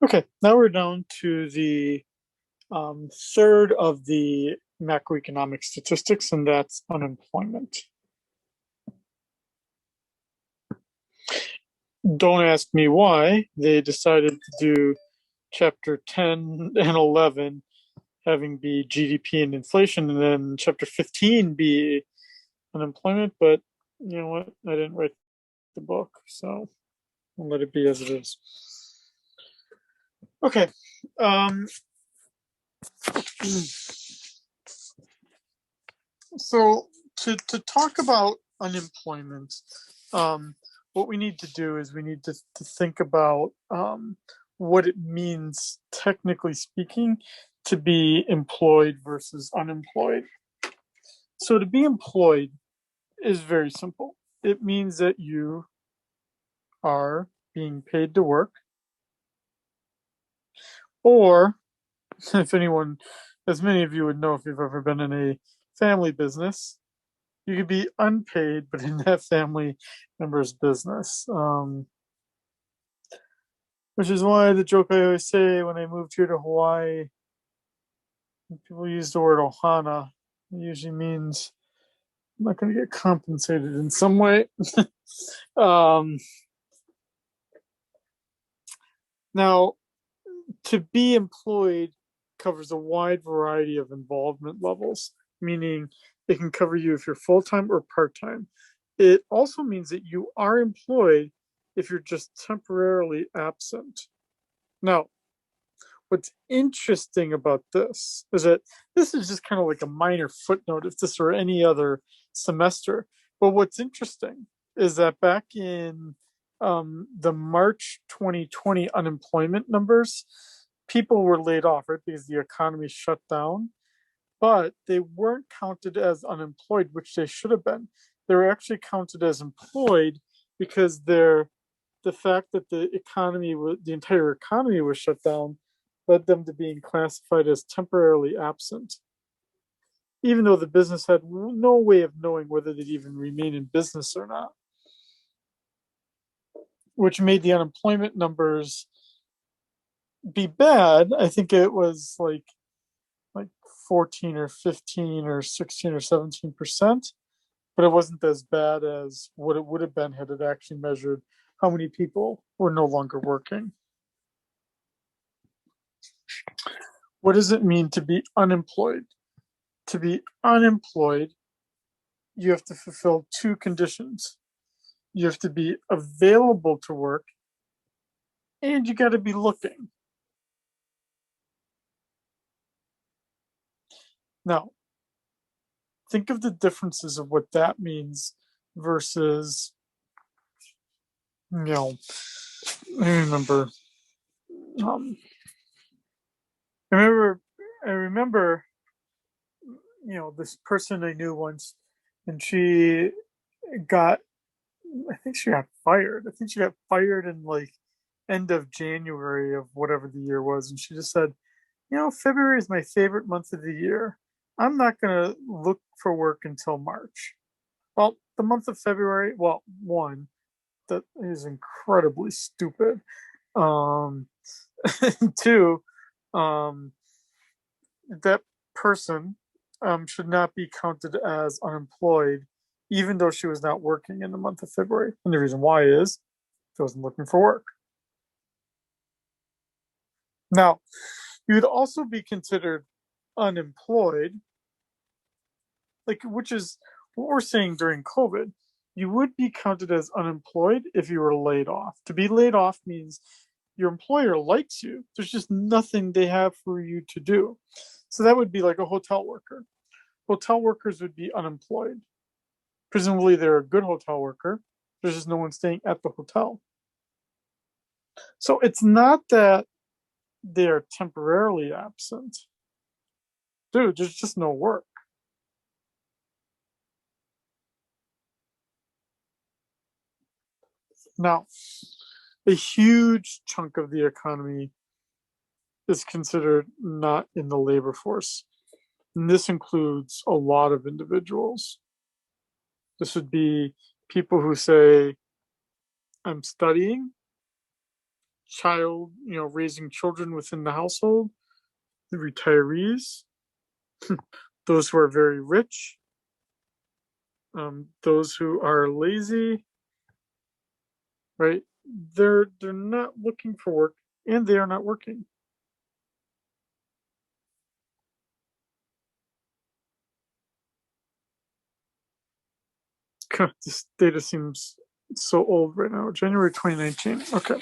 Okay, now we're down to the third of the macroeconomic statistics, and that's unemployment. Don't ask me why they decided to do chapter 10 and 11 having be GDP and inflation, and then chapter 15 be unemployment, but you know what? I didn't write the book, so I'll let it be as it is. Okay. Um, so to talk about unemployment, what we need to do is we need to think about what it means, technically speaking, to be employed versus unemployed. So to be employed is very simple. It means that you are being paid to work, or if anyone, as many of you would know if you've ever been in a family business, you could be unpaid, but in that family member's business. Which is why the joke I always say when I moved here to Hawaii, people use the word ohana. It usually means I'm not going to get compensated in some way. um, Now, to be employed covers a wide variety of involvement levels, meaning it can cover you if you're full time or part time. It also means that you are employed if you're just temporarily absent. Now, what's interesting about this is that this is just kind of like a minor footnote if this were any other semester. But what's interesting is that back in the March 2020 unemployment numbers, people were laid off, right, because the economy shut down, but they weren't counted as unemployed, which they should have been. They were actually counted as employed because the fact that the entire economy was shut down led them to being classified as temporarily absent, even though the business had no way of knowing whether they'd even remain in business or not, which made the unemployment numbers be bad. I think it was like 14 or 15 or 16 or 17%, but it wasn't as bad as what it would have been had it actually measured how many people were no longer working. What does it mean to be unemployed? To be unemployed, you have to fulfill two conditions. You have to be available to work, and you got to be looking. Now, think of the differences of what that means versus, you know, I remember, um, I remember, I remember, this person I knew once, and she got, I think she got fired. I think she got fired in like end of January of whatever the year was, and she just said, February is my favorite month of the year. I'm not going to look for work until March. Well, the month of February, well, one, that is incredibly stupid. Um, two, um, that person should not be counted as unemployed, even though she was not working in the month of February. And the reason why is she wasn't looking for work. Now, you would also be considered unemployed, which is what we're saying during COVID. You would be counted as unemployed if you were laid off. To be laid off means your employer likes you. There's just nothing they have for you to do. So that would be like a hotel worker. Hotel workers would be unemployed. Presumably, they're a good hotel worker. There's just no one staying at the hotel. So it's not that they're temporarily absent. Dude, there's just no work. Now, a huge chunk of the economy is considered not in the labor force. And this includes a lot of individuals. This would be people who say, I'm studying child, raising children within the household, the retirees, those who are very rich, those who are lazy, right? They're not looking for work, and they are not working. God, this data seems so old right now. January 2019. Okay.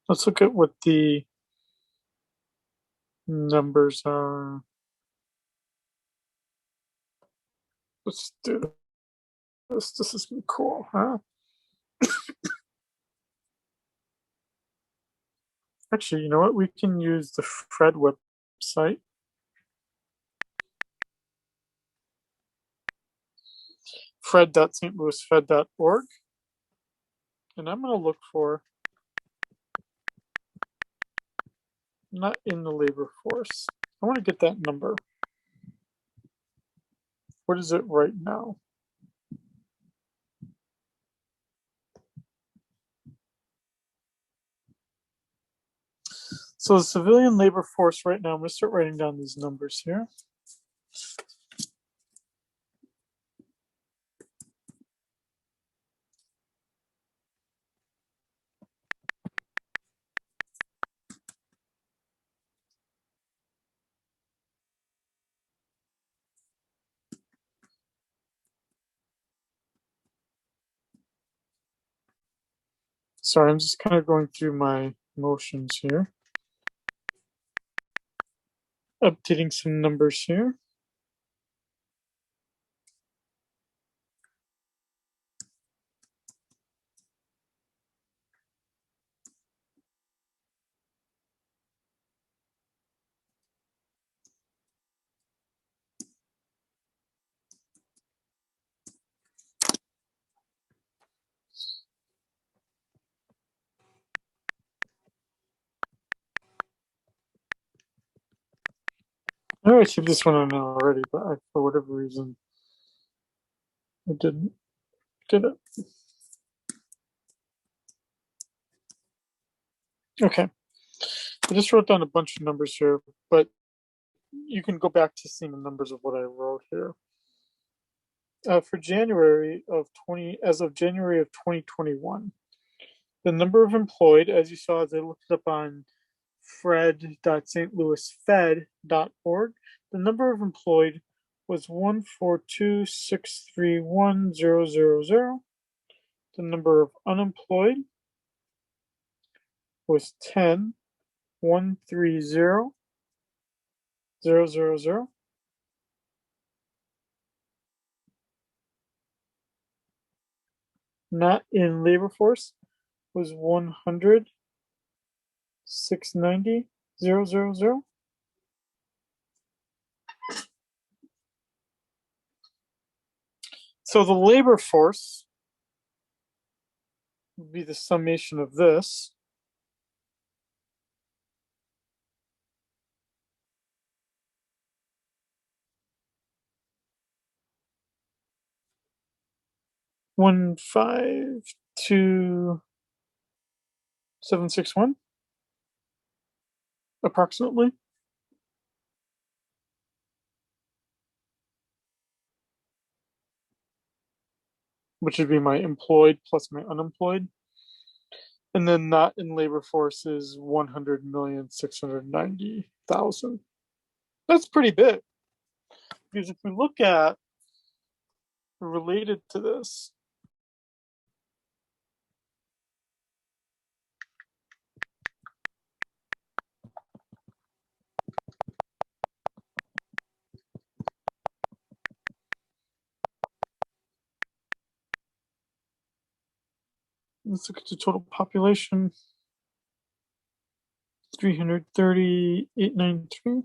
Let's look at what the numbers are. Let's do this. This is cool, huh? Actually, you know what? We can use the Fred website. fred.stlouisfed.org. And I'm going to look for, not in the labor force. I want to get that number. What is it right now? So the civilian labor force right now, I'm going to start writing down these numbers here. Sorry, I'm just kind of going through my motions here. Updating some numbers here. I know I keep this one on already, but for whatever reason, I didn't get it. Okay. I just wrote down a bunch of numbers here, but you can go back to seeing the numbers of what I wrote here. For January of as of January of 2021, the number of employed, as you saw, as I looked it up on fred.stlouisfed.org, the number of employed was 142,631,000. The number of unemployed was 10,130,000. Not in labor force was 100,690,000. So the labor force would be the summation of this. One 52761 approximately. Which would be my employed plus my unemployed. And then not in labor force is 100,690,000. That's pretty big. Because if we look at related to this, let's look at the total population. 338.93.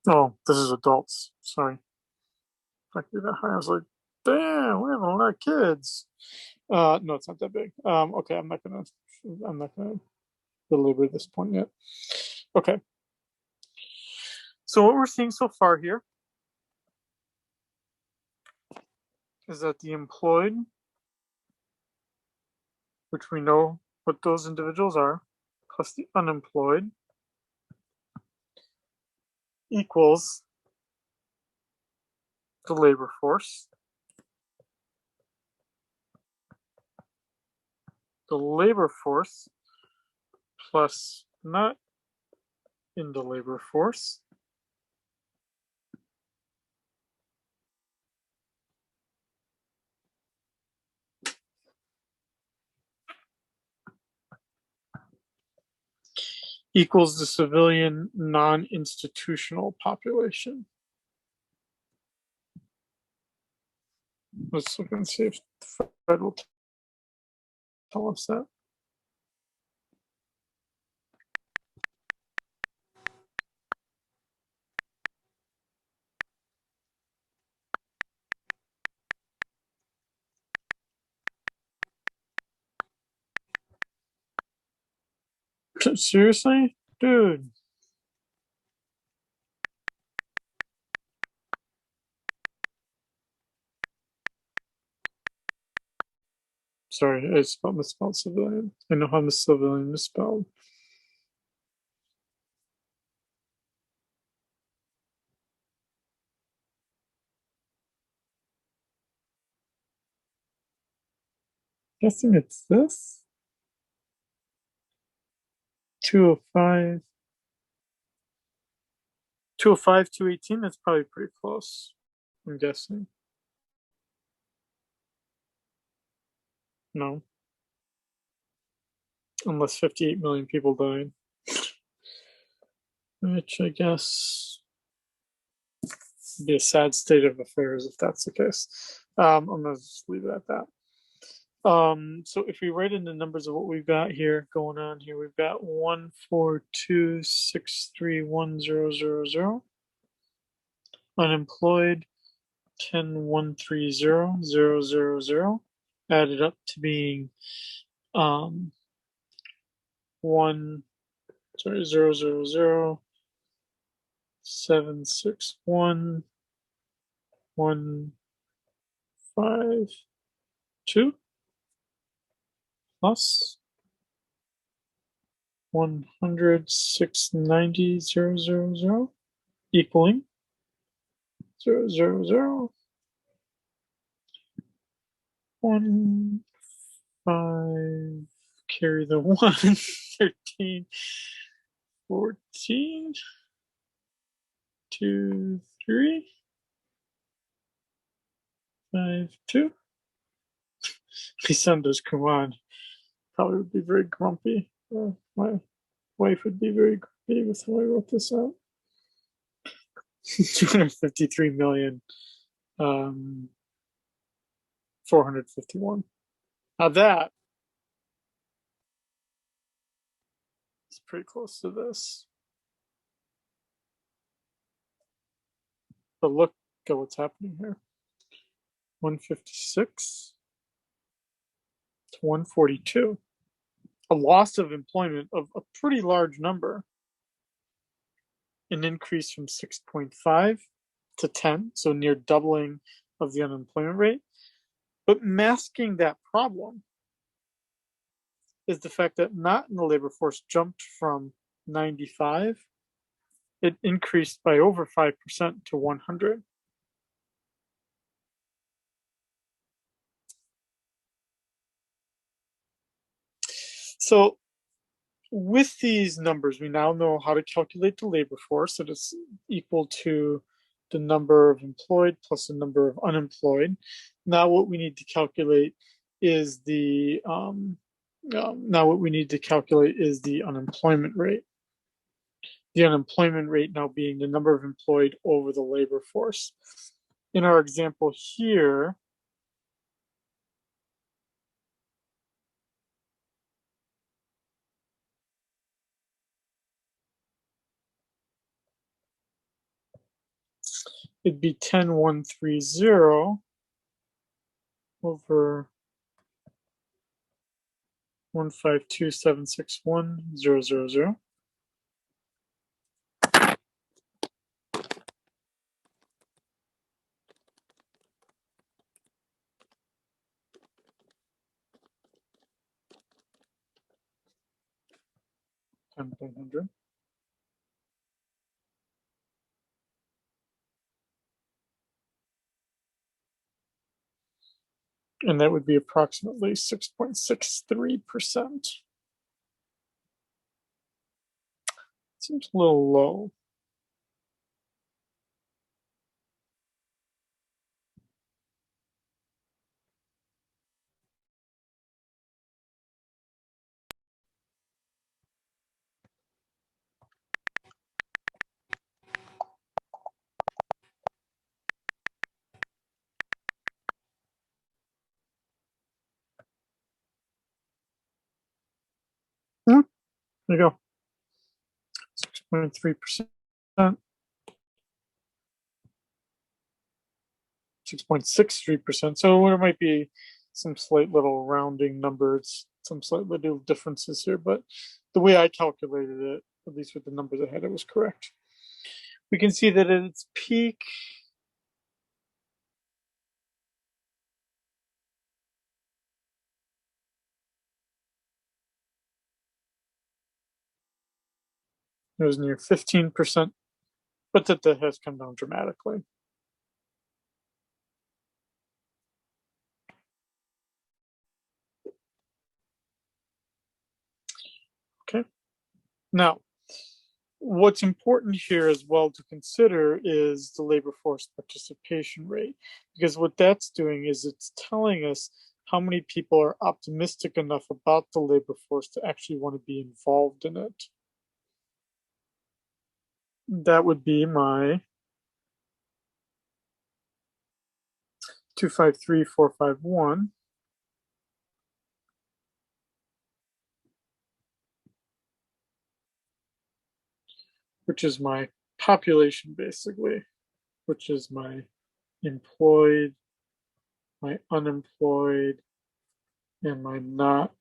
Oh, this is adults. Sorry. If I could do that high, I was like, damn, we have a lot of kids. No, it's not that big. Okay, I'm not gonna belabor this point yet. Okay. So what we're seeing so far here is that the employed, which we know what those individuals are, plus the unemployed equals the labor force. The labor force plus not in the labor force equals the civilian non-institutional population. Let's look and see if the Fed will tell us that. Seriously? Dude. Sorry, I misspelled civilian. I know how civilian misspelled. Guessing it's this. 205. 205, 218, that's probably pretty close, I'm guessing. No. Unless 58 million people died. Which I guess would be a sad state of affairs if that's the case. I'm gonna just leave it at that. So if we write in the numbers of what we've got here going on here, we've got 142631000. Unemployed 10130000 added up to being 0.76115 plus 10690,000 equaling 000 1 5 carry the 1 13 14 2 3 5 2. My son does come on. Probably would be very grumpy. My wife would be very grumpy with how I wrote this out. 253 million 451. Now that is pretty close to this. But look at what's happening here. 156 to 142. A loss of employment of a pretty large number. An increase from 6.5 to 10, so near doubling of the unemployment rate. But masking that problem is the fact that not in the labor force jumped from 95, it increased by over 5% to 100. So with these numbers, we now know how to calculate the labor force. That is equal to the number of employed plus the number of unemployed. Now what we need to calculate is the unemployment rate. The unemployment rate now being the number of employed over the labor force. In our example here, it'd be 10,130 over 152.761.000. Times 100. And that would be approximately 6.63%. Seems a little low. Yeah, there you go. 6.3%. 6.63%. So there might be some slight little rounding numbers, some slight little differences here, but the way I calculated it, at least with the numbers I had, it was correct. We can see that at its peak, it was near 15%, but that has come down dramatically. Okay. Now, what's important here as well to consider is the labor force participation rate, because what that's doing is it's telling us how many people are optimistic enough about the labor force to actually want to be involved in it. That would be my 253451, which is my population basically, which is my employed, my unemployed, and my not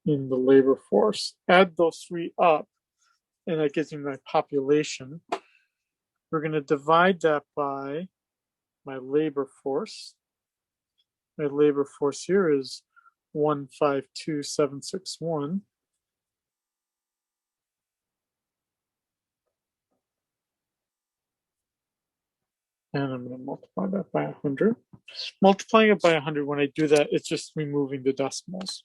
in the labor force. Add those three up, and that gives me my population. We're going to divide that by my labor force. My labor force here is 152.761. And I'm going to multiply that by 100. Multiplying it by 100, when I do that, it's just removing the decimals.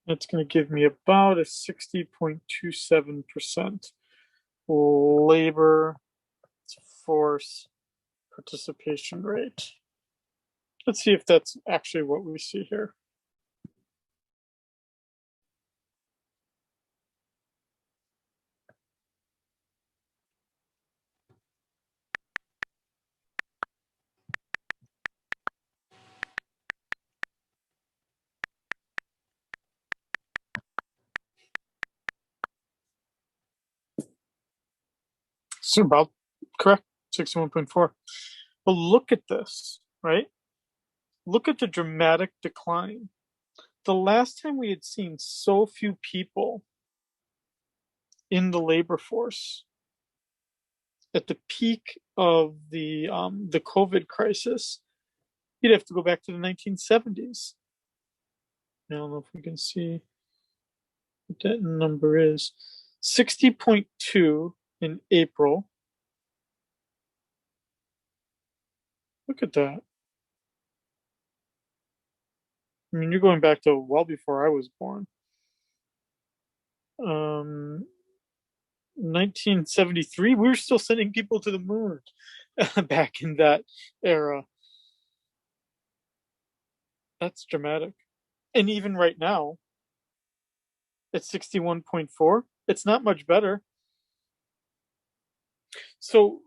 It's going to give me about a 60.27% labor force participation rate. Let's see if that's actually what we see here. So about correct, 61.4. But look at this, right? Look at the dramatic decline. The last time we had seen so few people in the labor force at the peak of the COVID crisis, you'd have to go back to the 1970s. I don't know if we can see what that number is. 60.2 in April. Look at that. I mean, you're going back to well before I was born. 1973, we were still sending people to the moon back in that era. That's dramatic. And even right now, at 61.4, it's not much better. So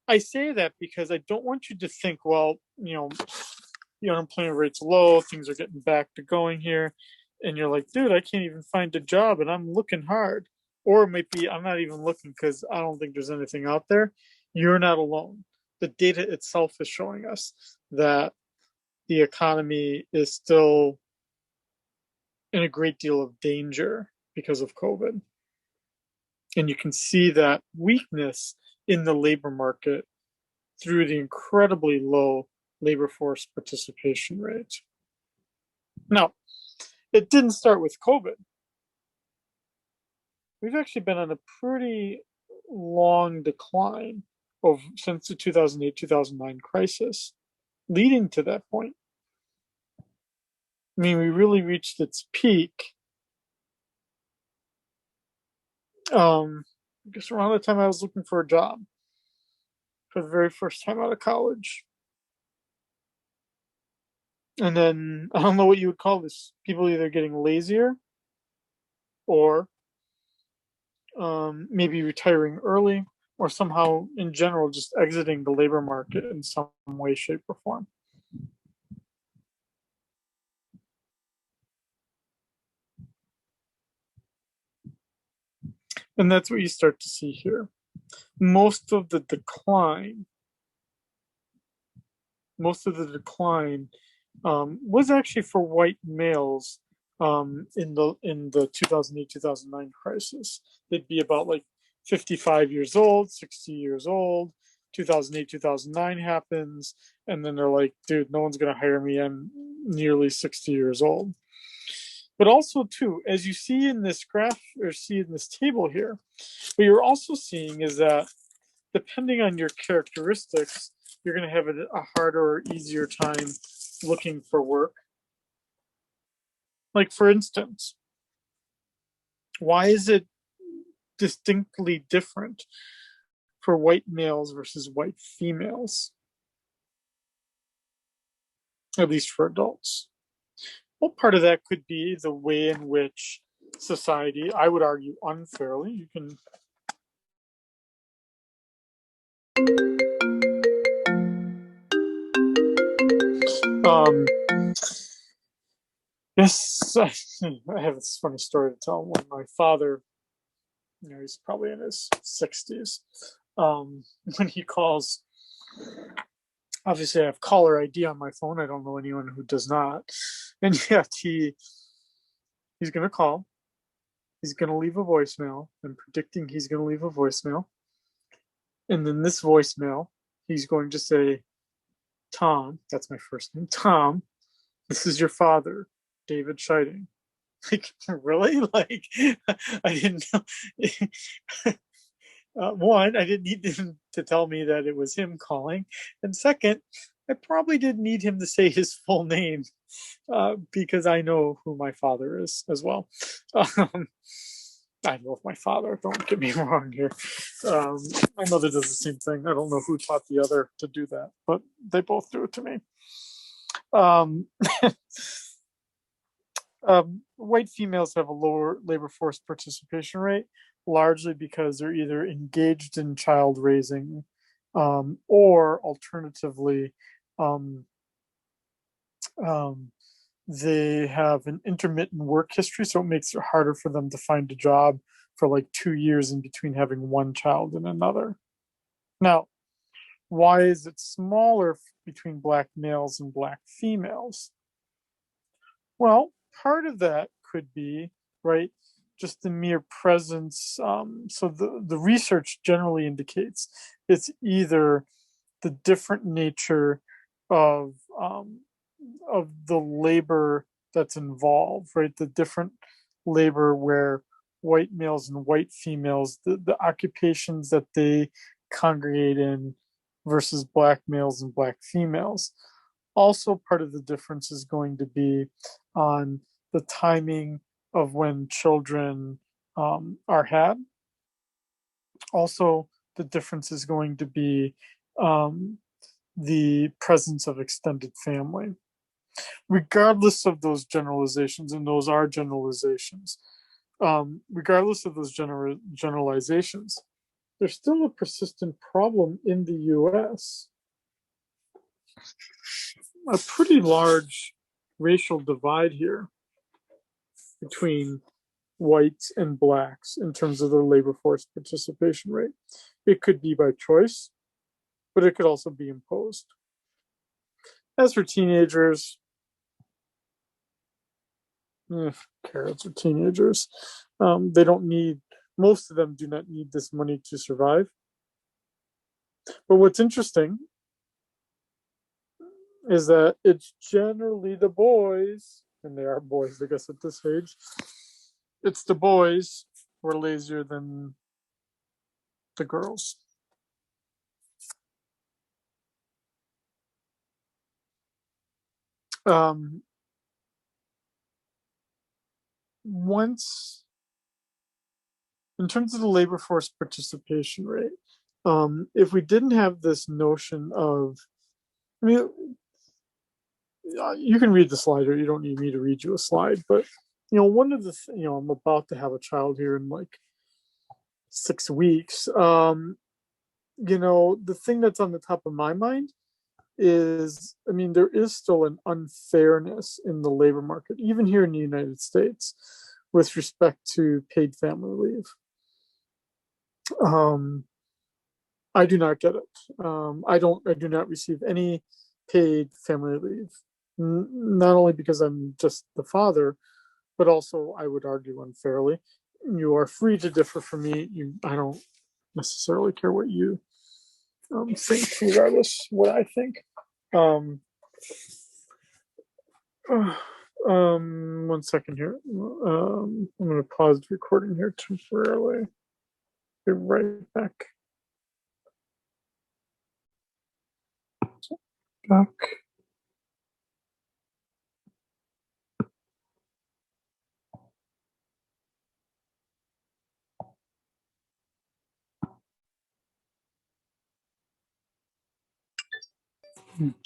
I say that because I don't want you to think, well, the unemployment rate's low, things are getting back to going here. And you're like, dude, I can't even find a job and I'm looking hard. or it might be, I'm not even looking because I don't think there's anything out there. You're not alone. The data itself is showing us that the economy is still in a great deal of danger because of COVID. And you can see that weakness in the labor market through the incredibly low labor force participation rate. Now, it didn't start with COVID. We've actually been on a pretty long decline since the 2008-2009 crisis, leading to that point. I mean, we really reached its peak. I guess around the time I was looking for a job for the very first time out of college. And then I don't know what you would call this. People either getting lazier or maybe retiring early or somehow in general just exiting the labor market in some way, shape, or form. And that's what you start to see here. Most of the decline was actually for white males in the 2008-2009 crisis. They'd be about like 55 years old, 60 years old. 2008-2009 happens, and then they're like, dude, no one's gonna hire me. I'm nearly 60 years old. But also, too, as you see in this graph or see in this table here, what you're also seeing is that depending on your characteristics, you're going to have a harder or easier time looking for work. Like, for instance, why is it distinctly different for white males versus white females? At least for adults. Well, part of that could be the way in which society, I would argue unfairly, you can yes, I have this funny story to tell. When my father, he's probably in his 60s, when he calls, obviously I have caller ID on my phone. I don't know anyone who does not. And yet he's going to call. He's going to leave a voicemail. I'm predicting he's going to leave a voicemail. And then this voicemail, he's going to say, Tom, that's my first name, Tom, this is your father, David Scheiding. Like, really? Like, I didn't know. One, I didn't need him to tell me that it was him calling. And second, I probably didn't need him to say his full name because I know who my father is as well. I love my father, don't get me wrong here. My mother does the same thing. I don't know who taught the other to do that, but they both do it to me. White females have a lower labor force participation rate, largely because they're either engaged in child raising or alternatively, they have an intermittent work history, so it makes it harder for them to find a job for like 2 years in between having one child and another. Now, why is it smaller between black males and black females? Well, part of that could be, right, just the mere presence. So the research generally indicates it's either the different nature of the labor that's involved, right? The different labor where white males and white females, the occupations that they congregate in versus black males and black females. Also, part of the difference is going to be on the timing of when children are had. Also, the difference is going to be the presence of extended family. Regardless of those generalizations, and those are generalizations, regardless of those generalizations, there's still a persistent problem in the US. A pretty large racial divide here between whites and blacks in terms of their labor force participation rate. It could be by choice, but it could also be imposed. As for teenagers, carrots are teenagers. They don't need, most of them do not need this money to survive. But what's interesting is that it's generally the boys, and they are boys, I guess, at this age. It's the boys who are lazier than the girls. Once, in terms of the labor force participation rate, if we didn't have this notion of, I mean, you can read the slide, or you don't need me to read you a slide, but one of the, I'm about to have a child here in like 6 weeks. The thing that's on the top of my mind is, I mean, there is still an unfairness in the labor market, even here in the United States, with respect to paid family leave. I do not get it. I do not receive any paid family leave. Not only because I'm just the father, but also I would argue unfairly. You are free to differ from me. I don't necessarily care what you think, regardless what I think. 1 second here. I'm going to pause the recording here temporarily. Be right back. Back.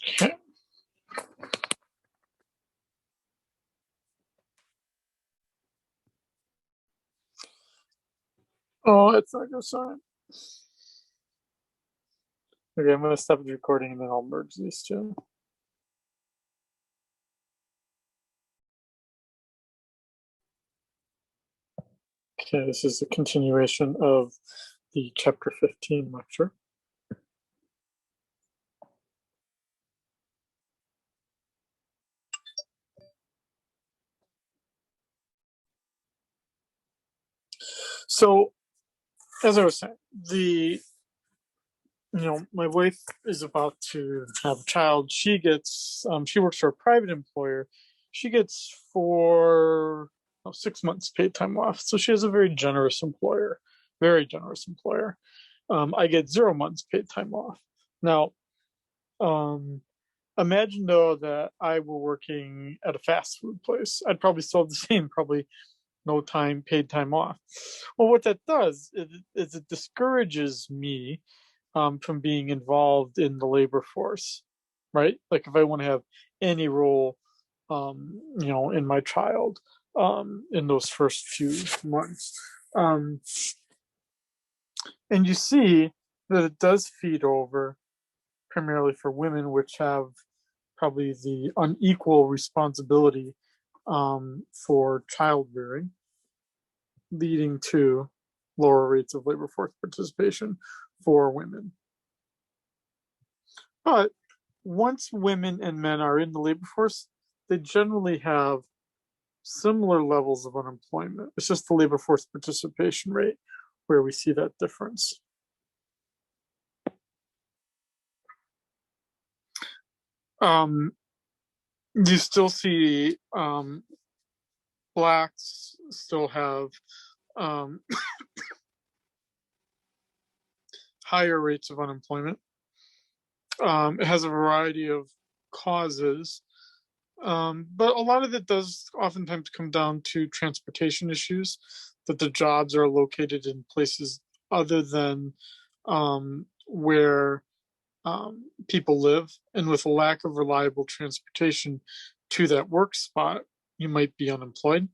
Okay. Oh, it's not going to sign. Okay, I'm going to stop the recording and then I'll merge these two. Okay, this is a continuation of the Chapter 15 lecture. So, as I was saying, my wife is about to have a child. She gets, she works for a private employer. She gets 6 months paid time off. So she has a very generous employer, very generous employer. I get 0 months paid time off. Now, imagine though that I were working at a fast food place. I'd probably still have the same, probably no paid time off. Well, what that does is it discourages me from being involved in the labor force, right? Like if I want to have any role, in my child, in those first few months. And you see that it does feed over primarily for women, which have probably the unequal responsibility for child rearing, leading to lower rates of labor force participation for women. But once women and men are in the labor force, they generally have similar levels of unemployment. It's just the labor force participation rate where we see that difference. You still see blacks still have higher rates of unemployment. It has a variety of causes, but a lot of it does oftentimes come down to transportation issues, that the jobs are located in places other than where people live. And with a lack of reliable transportation to that work spot, you might be unemployed.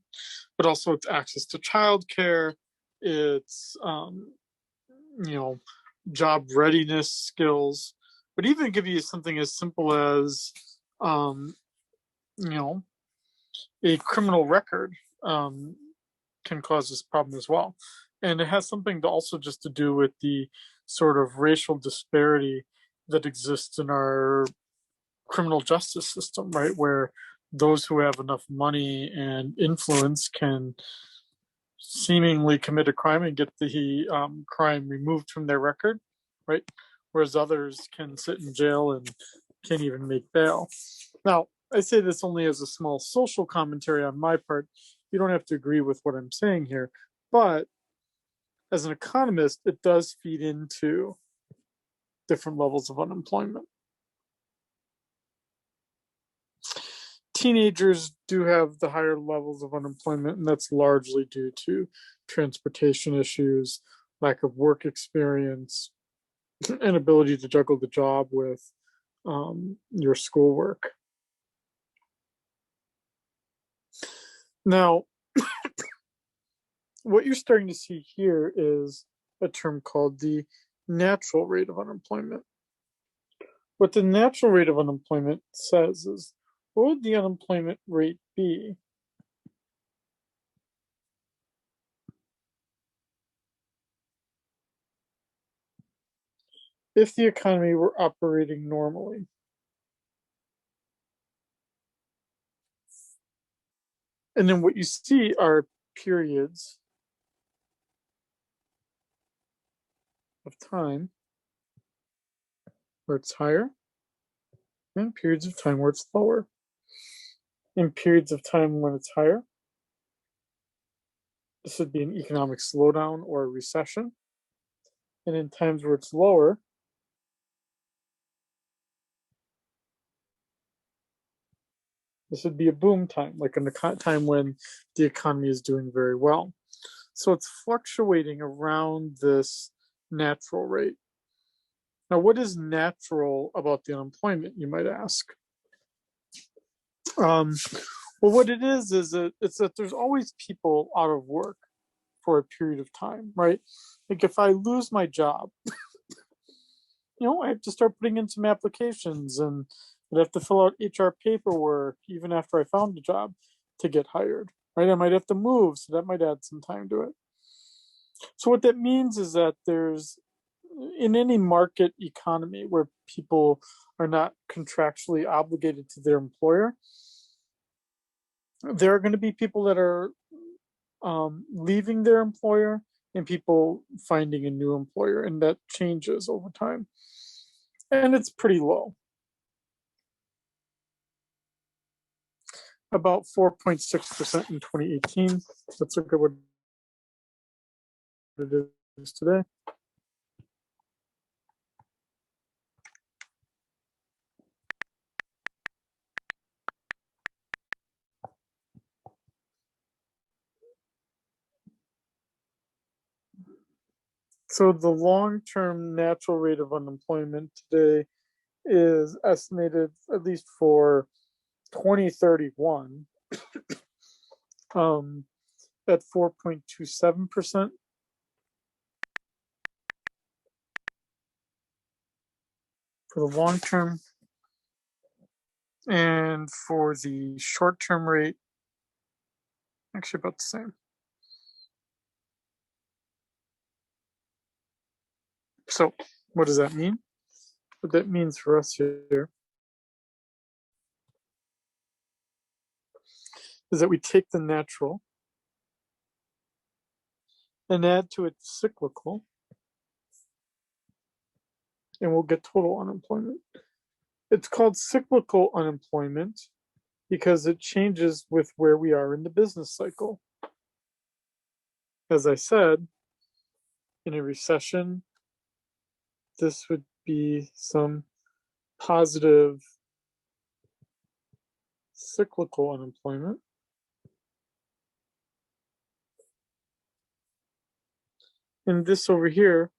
But also it's access to childcare, it's job readiness skills, but even give you something as simple as a criminal record. can cause this problem as well. And it has something to also just to do with the sort of racial disparity that exists in our criminal justice system, right? Where those who have enough money and influence can seemingly commit a crime and get the crime removed from their record, right? Whereas others can sit in jail and can't even make bail. Now, I say this only as a small social commentary on my part. You don't have to agree with what I'm saying here, but as an economist, it does feed into different levels of unemployment. Teenagers do have the higher levels of unemployment, and that's largely due to transportation issues, lack of work experience, inability to juggle the job with your schoolwork. Now, what you're starting to see here is a term called the natural rate of unemployment. What the natural rate of unemployment says is, what would the unemployment rate be if the economy were operating normally? And then what you see are periods of time where it's higher and periods of time where it's lower. In periods of time when it's higher, this would be an economic slowdown or a recession. And in times where it's lower, this would be a boom time, like in the time when the economy is doing very well. So it's fluctuating around this natural rate. Now, what is natural about the unemployment, you might ask? Well, what it is that it's that there's always people out of work for a period of time, right? Like if I lose my job, I have to start putting in some applications and I'd have to fill out HR paperwork even after I found a job to get hired, right? I might have to move, so that might add some time to it. So what that means is that there's, in any market economy where people are not contractually obligated to their employer, there are going to be people that are leaving their employer and people finding a new employer, and that changes over time. And it's pretty low. About 4.6% in 2018. Let's look at what it is today. So the long-term natural rate of unemployment today is estimated, at least for 2031, at 4.27%. For the long term. And for the short term rate, actually about the same. So what does that mean? What that means for us here is that we take the natural and add to it cyclical, and we'll get total unemployment. It's called cyclical unemployment because it changes with where we are in the business cycle. As I said, in a recession, this would be some positive cyclical unemployment. And this over here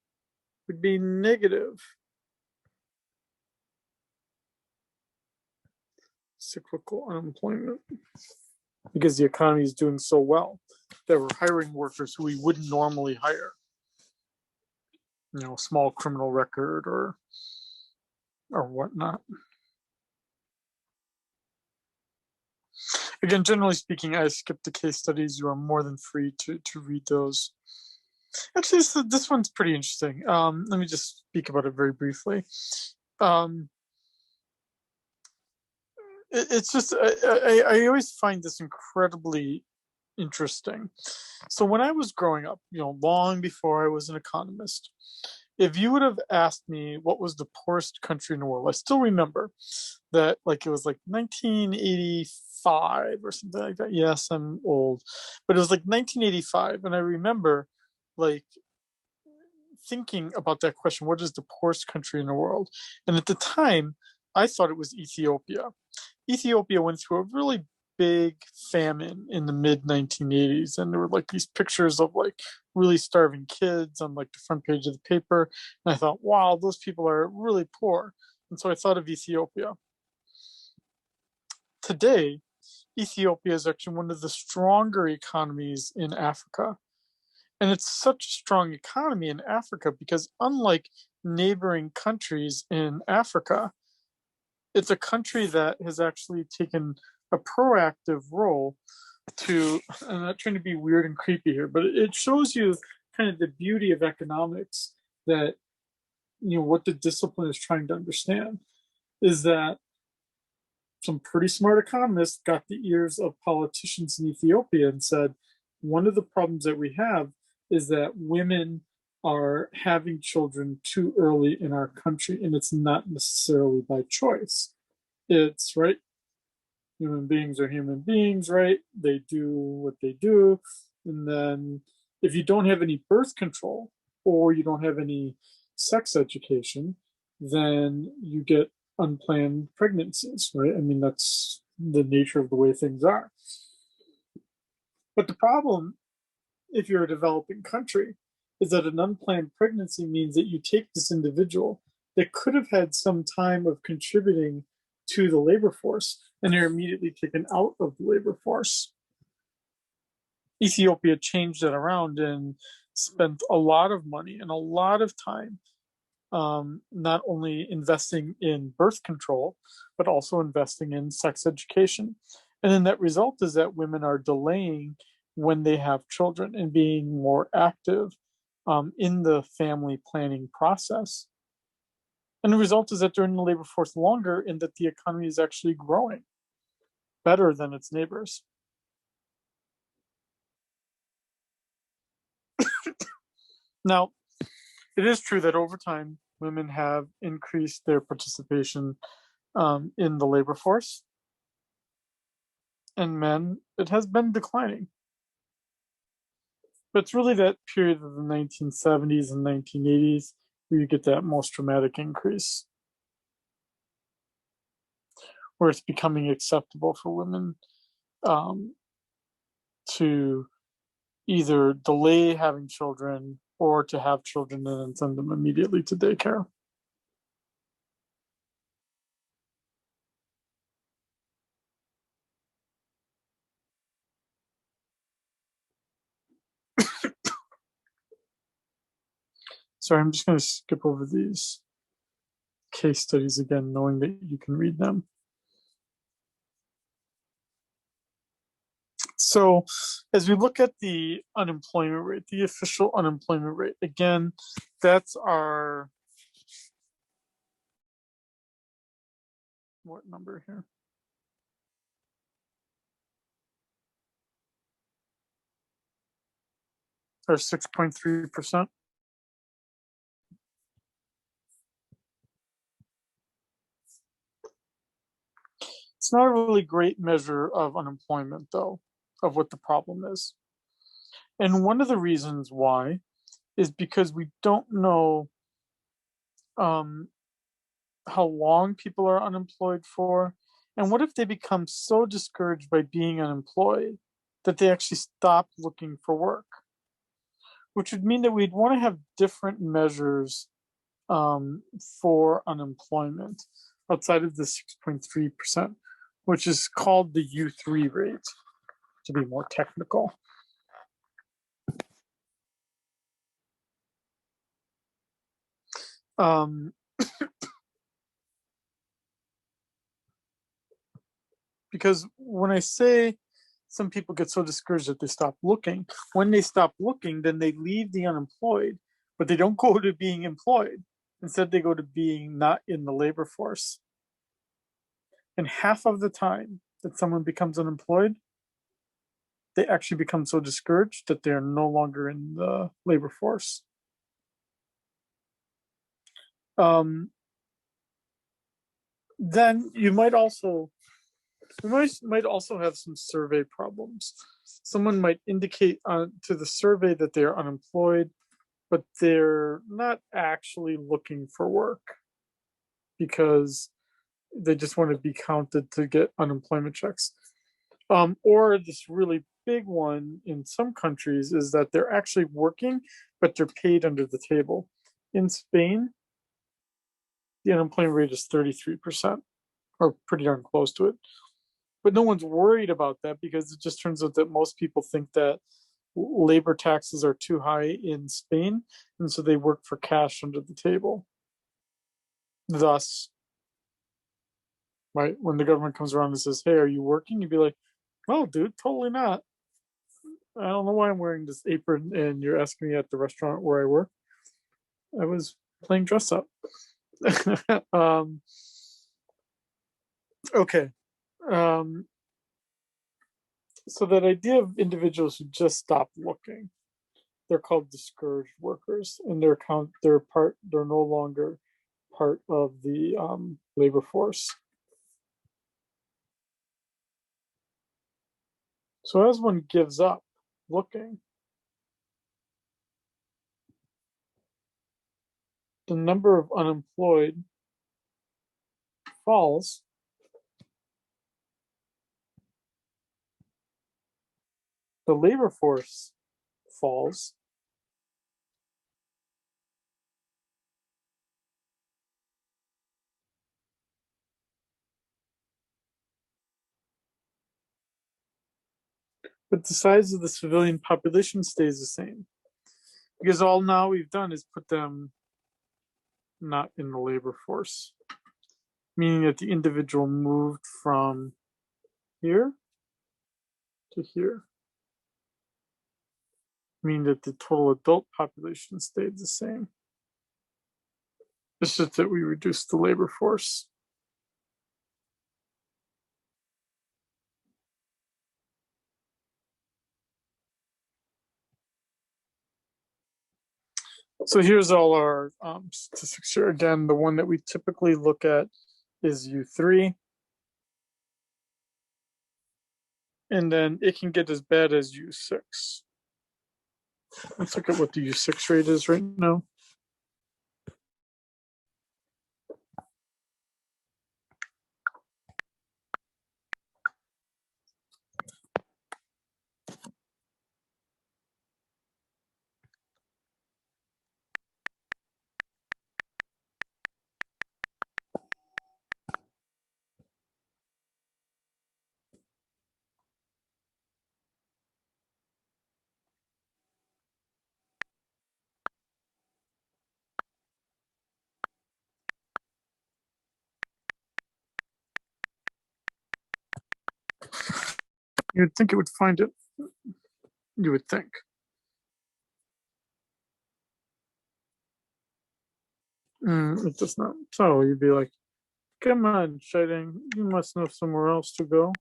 would be negative cyclical unemployment because the economy is doing so well that we're hiring workers who we wouldn't normally hire. Small criminal record or whatnot. Again, generally speaking, I skipped the case studies. You are more than free to read those. Actually, this one's pretty interesting. Let me just speak about it very briefly. It's just I always find this incredibly interesting. So when I was growing up, long before I was an economist, if you would have asked me what was the poorest country in the world, I still remember that, like, it was like 1985 or something like that. Yes, I'm old, but it was like 1985, and I remember, like, thinking about that question: what is the poorest country in the world? And at the time, I thought it was Ethiopia. Ethiopia went through a really big famine in the mid 1980s, and there were like these pictures of like really starving kids on like the front page of the paper. And I thought, wow, those people are really poor. And so I thought of Ethiopia. Today, Ethiopia is actually one of the stronger economies in Africa. And it's such a strong economy in Africa because, unlike neighboring countries in Africa, it's a country that has actually taken a proactive role to, I'm not trying to be weird and creepy here, but it shows you kind of the beauty of economics, that, what the discipline is trying to understand is that some pretty smart economists got the ears of politicians in Ethiopia and said, one of the problems that we have is that women are having children too early in our country, and it's not necessarily by choice. It's right. Human beings are human beings, right? They do what they do. And then if you don't have any birth control or you don't have any sex education, then you get unplanned pregnancies, right? I mean, that's the nature of the way things are. But the problem, if you're a developing country, is that an unplanned pregnancy means that you take this individual that could have had some time of contributing to the labor force, and they're immediately taken out of the labor force. Ethiopia changed that around and spent a lot of money and a lot of time, not only investing in birth control, but also investing in sex education. And then that result is that women are delaying when they have children and being more active in the family planning process. And the result is that they're in the labor force longer, and that the economy is actually growing better than its neighbors. Now, it is true that over time, women have increased their participation in the labor force, and men, it has been declining. But it's really that period of the 1970s and 1980s where you get that most dramatic increase, where it's becoming acceptable for women to either delay having children or to have children and then send them immediately to daycare. Sorry, I'm just going to skip over these case studies again, knowing that you can read them. So, as we look at the unemployment rate, the official unemployment rate, again, that's our, what number here? Our 6.3%. It's not a really great measure of unemployment, though, of what the problem is. And one of the reasons why is because we don't know um, how long people are unemployed for. And what if they become so discouraged by being unemployed that they actually stop looking for work? Which would mean that we'd want to have different measures for unemployment outside of the 6.3%, which is called the U3 rate, to be more technical. because when I say some people get so discouraged that they stop looking, when they stop looking, then they leave the unemployed, but they don't go to being employed. Instead, they go to being not in the labor force. And half of the time that someone becomes unemployed, they actually become so discouraged that they're no longer in the labor force. Then you might also have some survey problems. Someone might indicate to the survey that they're unemployed, but they're not actually looking for work because they just want to be counted to get unemployment checks. Or this really big one in some countries is that they're actually working, but they're paid under the table. In Spain, the unemployment rate is 33%, or pretty darn close to it. But no one's worried about that because it just turns out that most people think that labor taxes are too high in Spain, and so they work for cash under the table. Thus, right, when the government comes around and says, "Hey, are you working?" You'd be like, "Well, dude, totally not. I don't know why I'm wearing this apron and you're asking me at the restaurant where I work. I was playing dress up." Okay. So that idea of individuals who just stop looking, they're called discouraged workers, and they're no longer part of the labor force. So as one gives up looking, the number of unemployed falls, the labor force falls, but the size of the civilian population stays the same. Because all now we've done is put them not in the labor force, meaning that the individual moved from here to here, meaning that the total adult population stayed the same. It's just that we reduced the labor force. So here's all our statistics here. Again, the one that we typically look at is U3. And then it can get as bad as U6. Let's look at what the U6 rate is right now. You would think it would find it. You would think. It does not. So you'd be like, come on, Scheiding, you must know somewhere else to go.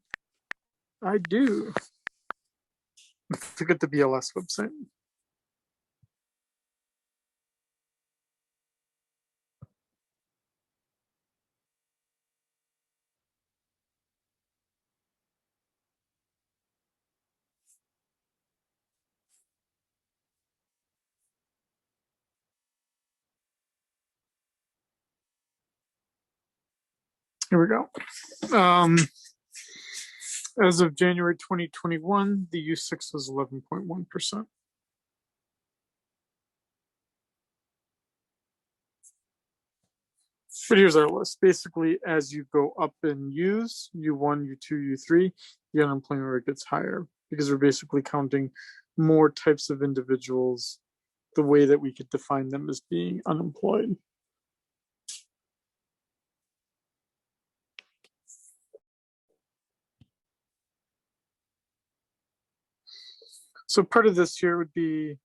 I do. Let's look at the BLS website. Here we go. As of January 2021, the U6 was 11.1%. But here's our list. Basically, as you go up in U's, U1, U2, U3, the unemployment rate gets higher because we're basically counting more types of individuals the way that we could define them as being unemployed. So part of this here would be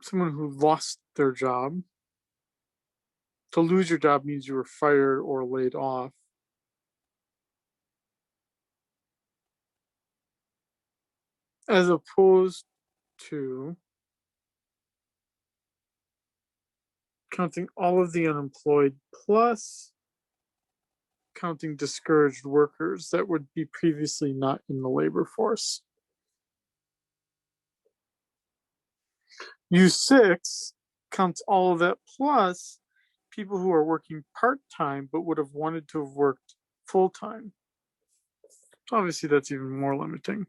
someone who lost their job. To lose your job means you were fired or laid off. As opposed to counting all of the unemployed plus counting discouraged workers that would be previously not in the labor force. U6 counts all of that plus people who are working part-time but would have wanted to have worked full-time. Obviously, that's even more limiting.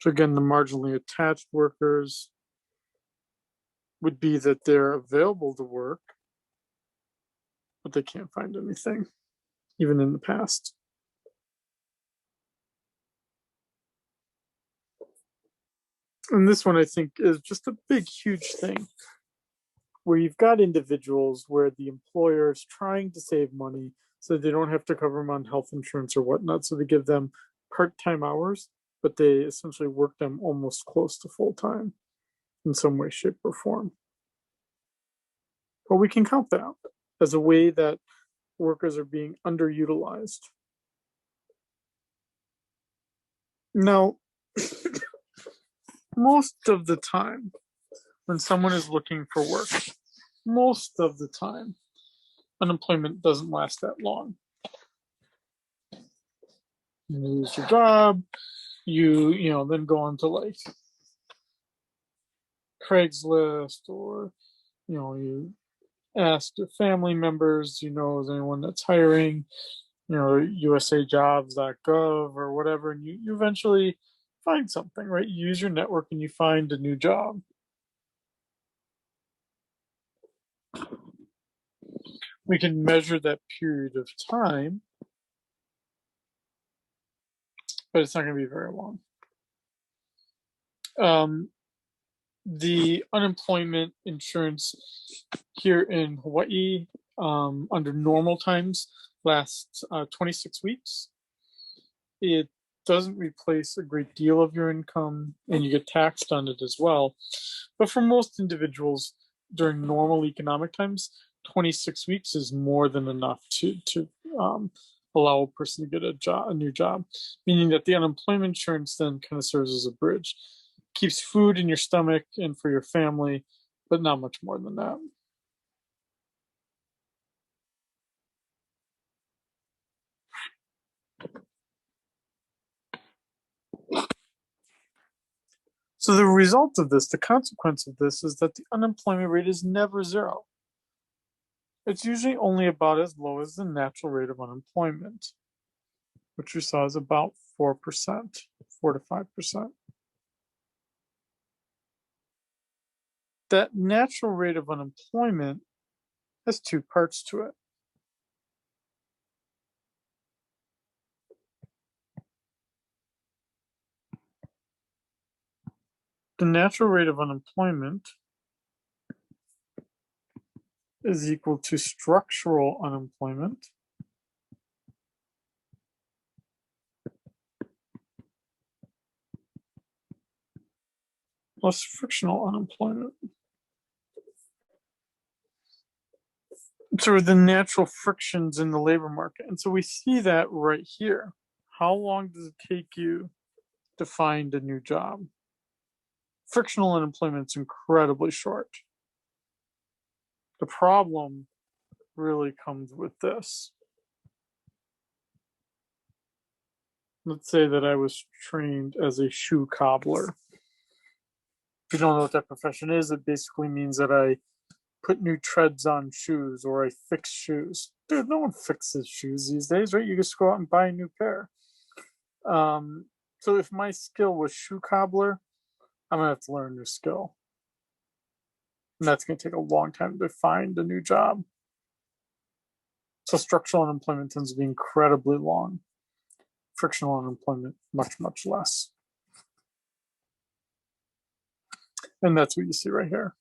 So again, the marginally attached workers would be that they're available to work, but they can't find anything, even in the past. And this one, I think, is just a big, huge thing where you've got individuals where the employer is trying to save money so they don't have to cover them on health insurance or whatnot. So they give them part-time hours, but they essentially work them almost close to full-time in some way, shape, or form. But we can count that as a way that workers are being underutilized. Now, most of the time, when someone is looking for work, most of the time, unemployment doesn't last that long. You lose your job, you then go on to like Craigslist, or you ask your family members, is anyone that's hiring, usajobs.gov or whatever, and you eventually find something, right? You use your network and you find a new job. We can measure that period of time, but it's not going to be very long. The unemployment insurance here in Hawaii under normal times lasts 26 weeks. It doesn't replace a great deal of your income, and you get taxed on it as well. But for most individuals during normal economic times, 26 weeks is more than enough to allow a person to get a new job, meaning that the unemployment insurance then kind of serves as a bridge. Keeps food in your stomach and for your family, but not much more than that. So the result of this, the consequence of this, is that the unemployment rate is never zero. It's usually only about as low as the natural rate of unemployment, which we saw is about 4%, 4 to 5%. That natural rate of unemployment has two parts to it. The natural rate of unemployment is equal to structural unemployment plus frictional unemployment. So the natural frictions in the labor market. And so we see that right here. How long does it take you to find a new job? Frictional unemployment is incredibly short. The problem really comes with this. Let's say that I was trained as a shoe cobbler. If you don't know what that profession is, it basically means that I put new treads on shoes or I fix shoes. Dude, no one fixes shoes these days, right? You just go out and buy a new pair. So if my skill was shoe cobbler, I'm gonna have to learn a new skill. And that's gonna take a long time to find a new job. So structural unemployment tends to be incredibly long. Frictional unemployment, much, much less. And that's what you see right here.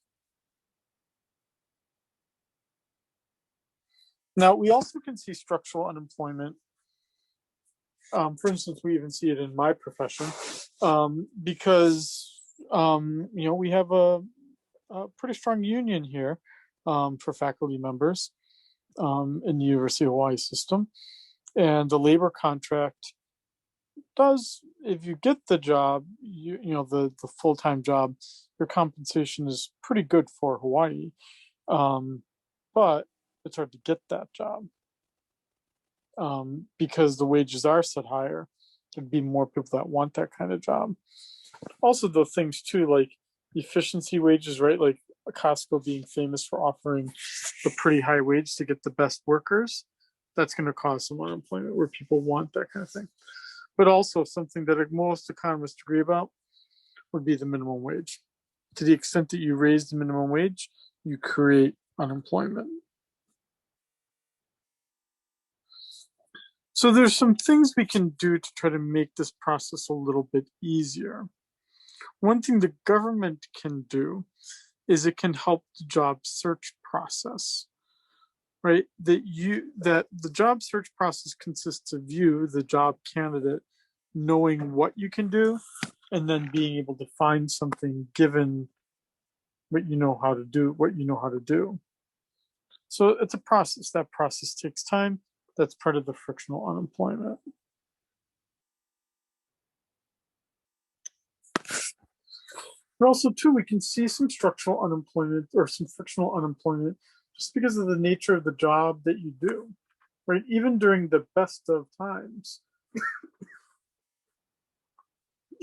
Now, we also can see structural unemployment For instance, we even see it in my profession, because we have a pretty strong union here, for faculty members, in the University of Hawaii system, and the labor contract does, if you get the job, the full-time job, your compensation is pretty good for Hawaii, but it's hard to get that job, because the wages are set higher. There'd be more people that want that kind of job. Also, the things too, like efficiency wages, right? Like Costco being famous for offering a pretty high wage to get the best workers. That's going to cause some unemployment where people want that kind of thing. But also, something that most economists agree about would be the minimum wage. To the extent that you raise the minimum wage, you create unemployment. So there's some things we can do to try to make this process a little bit easier. One thing the government can do is it can help the job search process, right? That the job search process consists of you, the job candidate, knowing what you can do and then being able to find something given what you know how to do. So it's a process. That process takes time. That's part of the frictional unemployment. But also, too, we can see some structural unemployment or some frictional unemployment just because of the nature of the job that you do, right? Even during the best of times,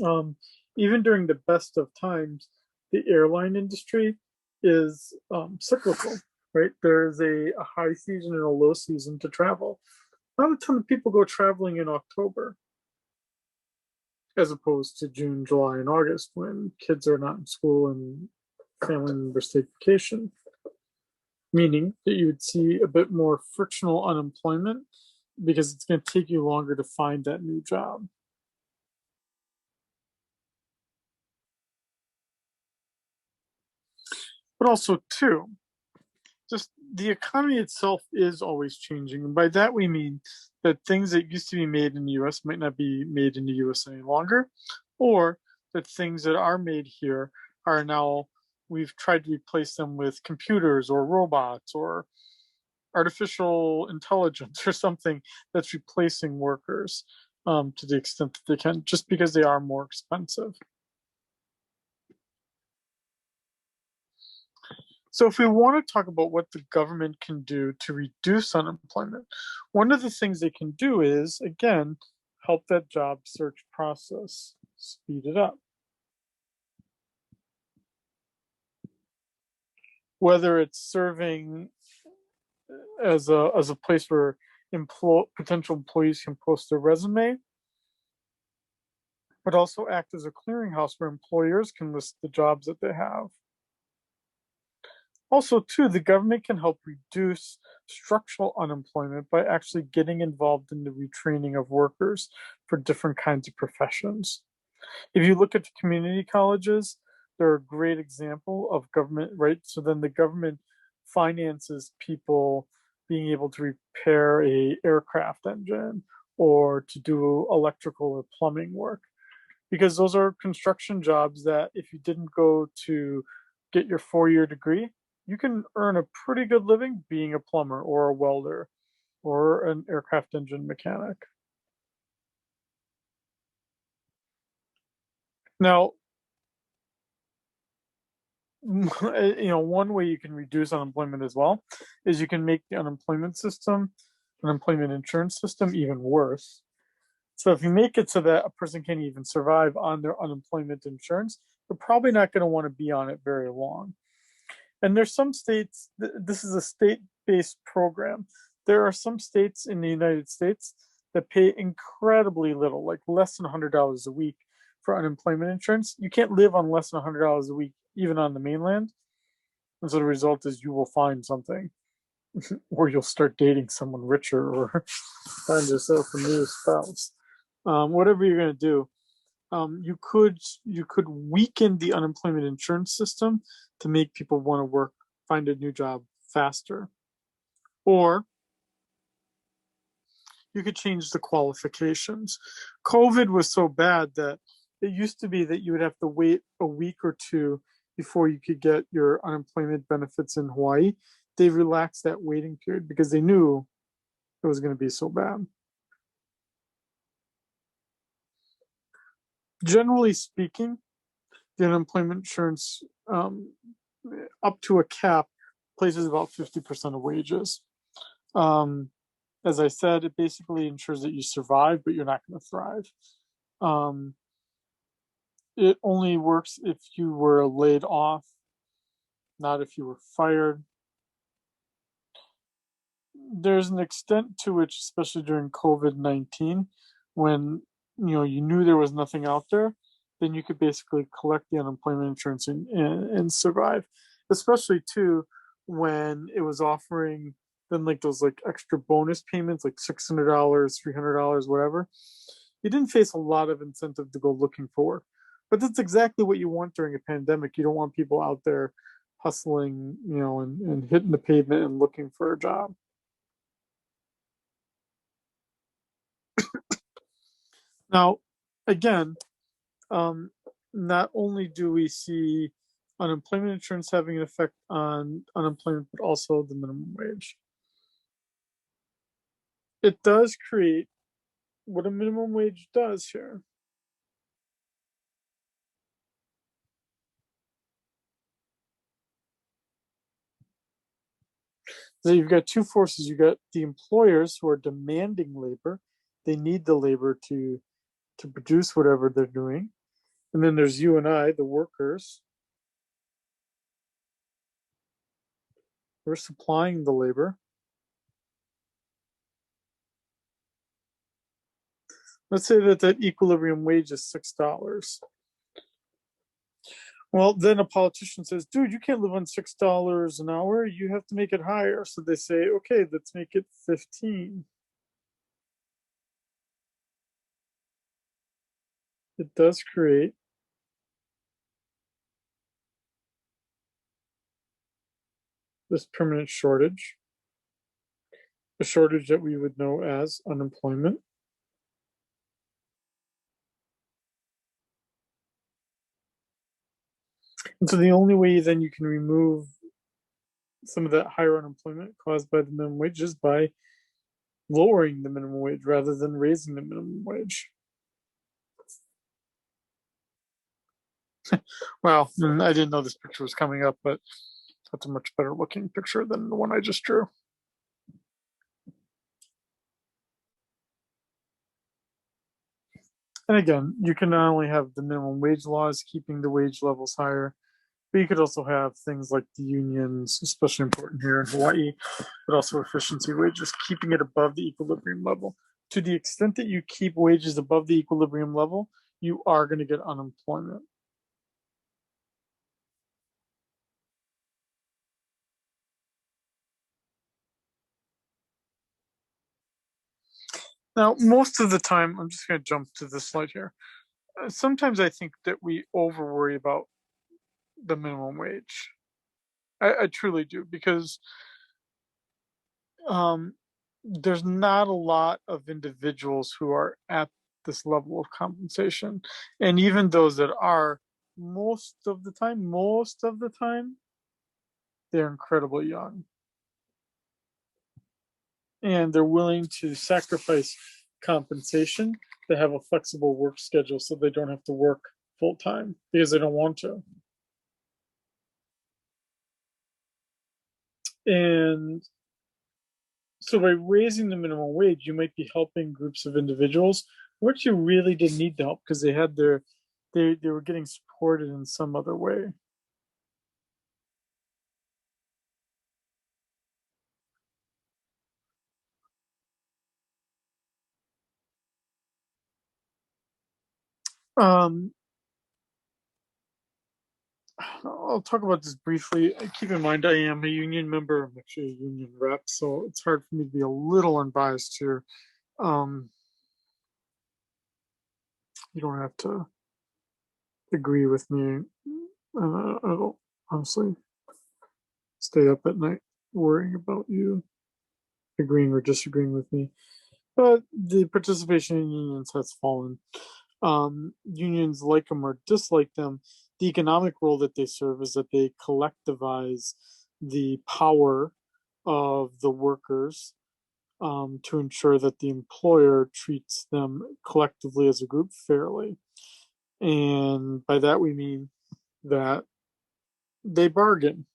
um, even during the best of times, the airline industry is cyclical, right? There's a high season and a low season to travel. Not a ton of people go traveling in October as opposed to June, July, and August when kids are not in school and family members take vacation. Meaning that you would see a bit more frictional unemployment because it's going to take you longer to find that new job. But also, too, just the economy itself is always changing. And by that, we mean that things that used to be made in the US might not be made in the US any longer, or that things that are made here are now, we've tried to replace them with computers or robots or artificial intelligence or something that's replacing workers, to the extent that they can, just because they are more expensive. So if we want to talk about what the government can do to reduce unemployment, one of the things they can do is, again, help that job search process, speed it up. Whether it's serving as a place where potential employees can post their resume, but also act as a clearinghouse where employers can list the jobs that they have. Also, too, the government can help reduce structural unemployment by actually getting involved in the retraining of workers for different kinds of professions. If you look at the community colleges, they're a great example of government, right? So then the government finances people being able to repair a aircraft engine or to do electrical or plumbing work, because those are construction jobs that if you didn't go to get your 4-year degree, you can earn a pretty good living being a plumber or a welder or an aircraft engine mechanic. Now, one way you can reduce unemployment as well is you can make the unemployment insurance system even worse. So if you make it so that a person can't even survive on their unemployment insurance, they're probably not going to want to be on it very long. And there's some states, this is a state-based program. There are some states in the United States that pay incredibly little, like less than $100 a week for unemployment insurance. You can't live on less than $100 a week, even on the mainland. And so the result is you will find something, or you'll start dating someone richer, or find yourself a new spouse. Whatever you're going to do, you could weaken the unemployment insurance system to make people want to find a new job faster. Or you could change the qualifications. COVID was so bad that it used to be that you would have to wait a week or two before you could get your unemployment benefits in Hawaii. They relaxed that waiting period because they knew it was going to be so bad. Generally speaking, the unemployment insurance, up to a cap, places about 50% of wages. As I said, it basically ensures that you survive, but you're not going to thrive. It only works if you were laid off, not if you were fired. There's an extent to which, especially during COVID-19, when you knew there was nothing out there, then you could basically collect the unemployment insurance and survive. Especially too when it was offering then like those like extra bonus payments, like $600, $300, whatever. You didn't face a lot of incentive to go looking for work. But that's exactly what you want during a pandemic. You don't want people out there hustling, and hitting the pavement and looking for a job. Now, again, not only do we see unemployment insurance having an effect on unemployment, but also the minimum wage. It does create what a minimum wage does here. So you've got two forces. You've got the employers who are demanding labor. They need the labor to produce whatever they're doing. And then there's you and I, the workers. We're supplying the labor. Let's say that equilibrium wage is $6. Well, then a politician says, dude, you can't live on $6 an hour. You have to make it higher. So they say, okay, let's make it 15. It does create this permanent shortage, a shortage that we would know as unemployment. And so the only way then you can remove some of that higher unemployment caused by the minimum wage is by lowering the minimum wage rather than raising the minimum wage. Well, I didn't know this picture was coming up, but that's a much better looking picture than the one I just drew. And again, you can not only have the minimum wage laws keeping the wage levels higher, but you could also have things like the unions, especially important here in Hawaii, but also efficiency wages, keeping it above the equilibrium level. To the extent that you keep wages above the equilibrium level, you are going to get unemployment. Now, most of the time, I'm just going to jump to this slide here. Sometimes I think that we over worry about the minimum wage. I truly do, because there's not a lot of individuals who are at this level of compensation. And even those that are, most of the time, they're incredibly young. And they're willing to sacrifice compensation to have a flexible work schedule so they don't have to work full time because they don't want to. And so by raising the minimum wage, you might be helping groups of individuals which you really didn't need the help because they were getting supported in some other way. Um, I'll talk about this briefly. Keep in mind, I am a union member. I'm actually a union rep, so it's hard for me to be a little unbiased here. You don't have to agree with me. I don't honestly stay up at night worrying about you agreeing or disagreeing with me. But the participation in unions has fallen. Unions like them or dislike them. The economic role that they serve is that they collectivize the power of the workers to ensure that the employer treats them collectively as a group fairly. And by that we mean that they bargain.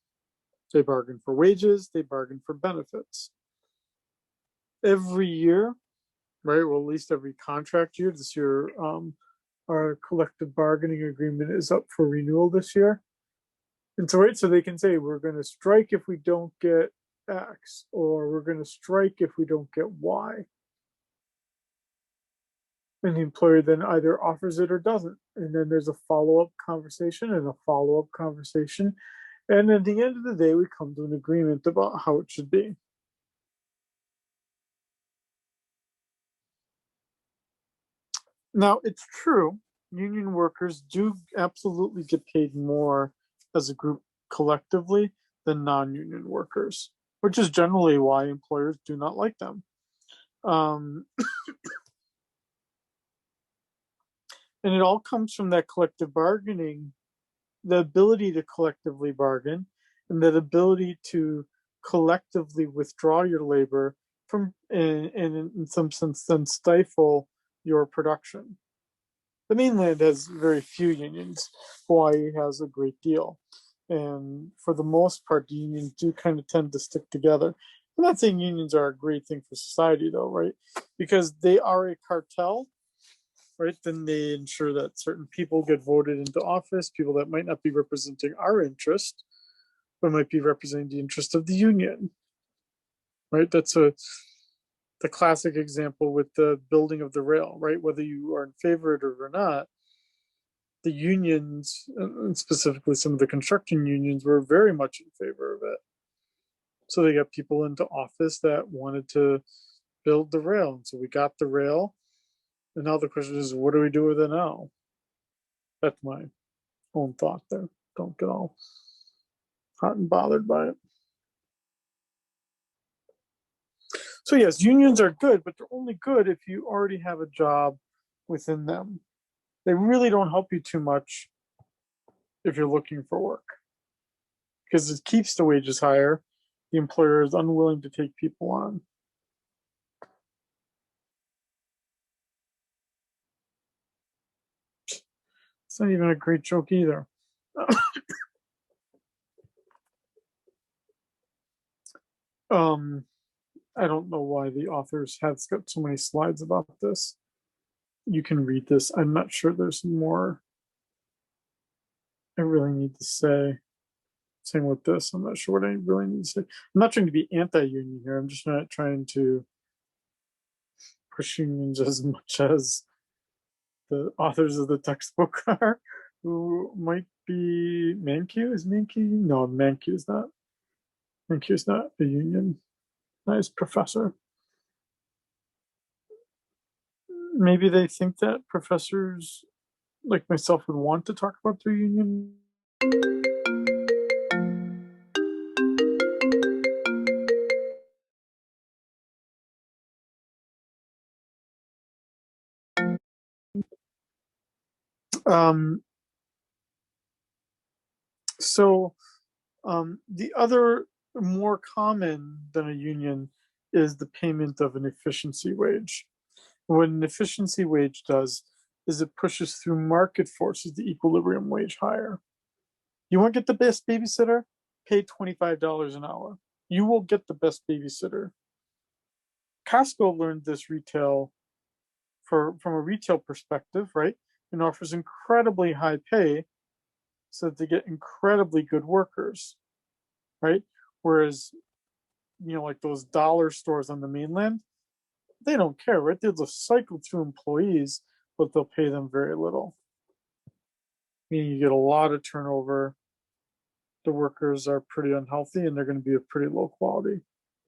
They bargain for wages, they bargain for benefits. Every year, right? Well, at least every contract year. This year, our collective bargaining agreement is up for renewal this year. And so, right, so they can say, we're going to strike if we don't get X, or we're going to strike if we don't get Y. And the employer then either offers it or doesn't. And then there's a follow-up conversation and a follow-up conversation. And at the end of the day, we come to an agreement about how it should be. Now, it's true, union workers do absolutely get paid more as a group collectively than non-union workers, which is generally why employers do not like them. Um, and it all comes from that collective bargaining, the ability to collectively bargain, and that ability to collectively withdraw your labor from, and in some sense, then stifle your production. The mainland has very few unions. Hawaii has a great deal. And for the most part, the unions do kind of tend to stick together. I'm not saying unions are a great thing for society, though, right? Because they are a cartel, right? Then they ensure that certain people get voted into office, people that might not be representing our interest, but might be representing the interest of the union, right? That's the classic example with the building of the rail, right? Whether you are in favor of it or not, the unions, and specifically some of the construction unions, were very much in favor of it. So they got people into office that wanted to build the rail. And so we got the rail. And now the question is, what do we do with it now? That's my own thought there. Don't get all hot and bothered by it. So yes, unions are good, but they're only good if you already have a job within them. They really don't help you too much if you're looking for work, because it keeps the wages higher. The employer is unwilling to take people on. It's not even a great joke either. um, I don't know why the authors has got so many slides about this. You can read this. I'm not sure there's more I really need to say. Same with this. I'm not sure what I really need to say. I'm not trying to be anti-union here. I'm just not trying to push unions as much as the authors of the textbook are, who might be Mankiw. Is Mankiw? No, Mankiw is not. Mankiw is not a union. Nice professor. Maybe they think that professors like myself would want to talk about their union. Um, so the other more common than a union is the payment of an efficiency wage. What an efficiency wage does is it pushes through market forces the equilibrium wage higher. You want to get the best babysitter? Pay $25 an hour. You will get the best babysitter. Costco learned this retail from a retail perspective, right? And offers incredibly high pay so that they get incredibly good workers, right? Whereas, like those dollar stores on the mainland, they don't care, right? They'll just cycle through employees, but they'll pay them very little. Meaning you get a lot of turnover. The workers are pretty unhealthy and they're going to be of pretty low quality.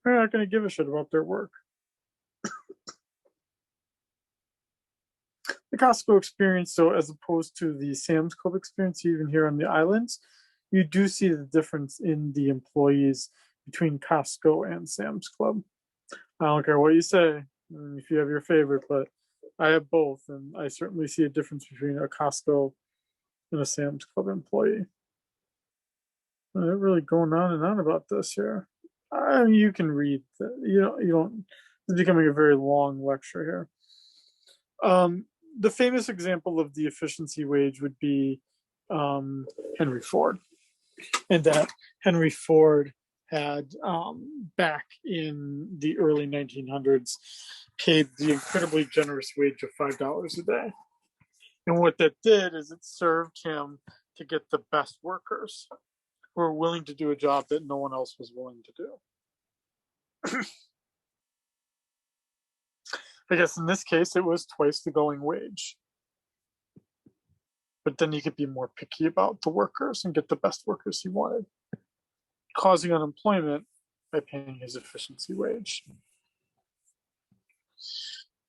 They're not going to give a shit about their work. The Costco experience, though, as opposed to the Sam's Club experience, even here on the islands, you do see the difference in the employees between Costco and Sam's Club. I don't care what you say. if you have your favorite, but I have both, and I certainly see a difference between a Costco and a Sam's Club employee. They're really going on and on about this here. I mean, you can read. You don't. It's becoming a very long lecture here. The famous example of the efficiency wage would be Henry Ford, and that Henry Ford had back in the early 1900s paid the incredibly generous wage of $5 a day. And what that did is it served him to get the best workers who were willing to do a job that no one else was willing to do. I guess in this case, it was twice the going wage. But then he could be more picky about the workers and get the best workers he wanted, causing unemployment by paying his efficiency wage.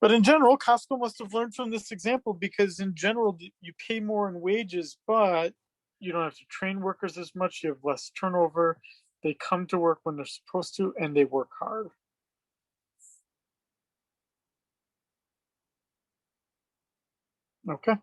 But in general, Costco must have learned from this example, because in general, you pay more in wages, but you don't have to train workers as much. You have less turnover. They come to work when they're supposed to, and they work hard. Okay.